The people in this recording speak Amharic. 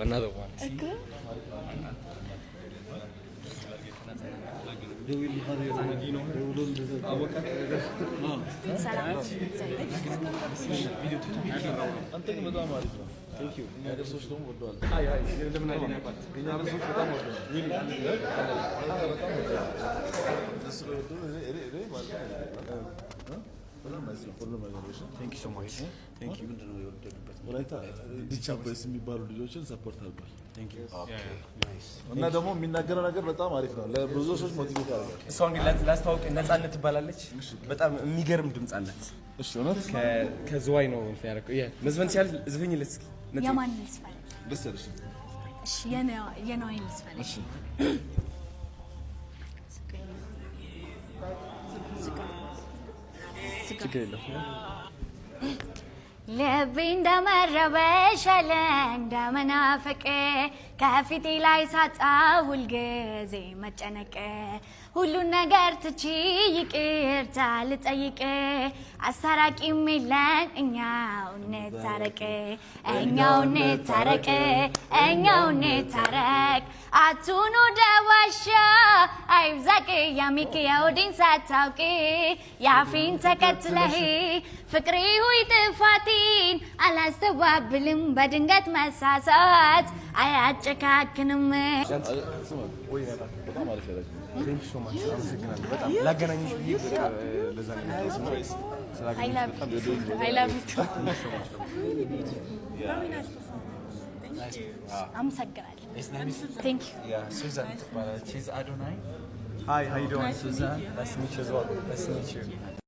another one. Okay. Thank you. Thank you so much. Thank you. Thank you. Okay. Nice. እና ደግሞ የሚናገረው ነገር በጣም አሪፍ ነው። ለብዙ ሰዎች ሞቲቬት ያደርጋል። እሷን ላስተዋውቅ ነፃነት ትባላለች። በጣም የሚገርም ድምጽ አላት። እሺ እውነት ከዝዋይ ነው እንትን ያደረገው። መዝፈን ሲያል ዝፈኝለት እስኪ። የማን ልስፈል? ደስ ያለሽ? እሺ የነዋይ ልስፈል። እሺ ችግር የለውም። ልቤ እንደመረበሽ አለ እንደመናፈቅ ከፊቴ ላይ ሳጣው ሁልጊዜ መጨነቅ ሁሉን ነገር ትቼ ይቅርታ ልጠይቅ አስታራቂም የለን እኛው እንታረቅ እኛው እንታረቅ አቱኑ ደዋሻ አይብዛቅ ያሚክ የውዴን ሳታውቂ ያፊን ተከትለህ ፍቅሬ ሆይ ጥፋቴን አላስተባብልም በድንገት መሳሳት አያጨካክንም። በጣም አሪፍ ያደርጋል። Thank you so much. አመሰግናለሁ በጣም ላገናኝሽ ብዬ በቃ ለዛ ነው I love you too. አመሰግናለሁ። Thank you. Yeah, Susan. She's Adonai. Hi, how you doing? Susan. Nice to meet you as well. Nice to meet you.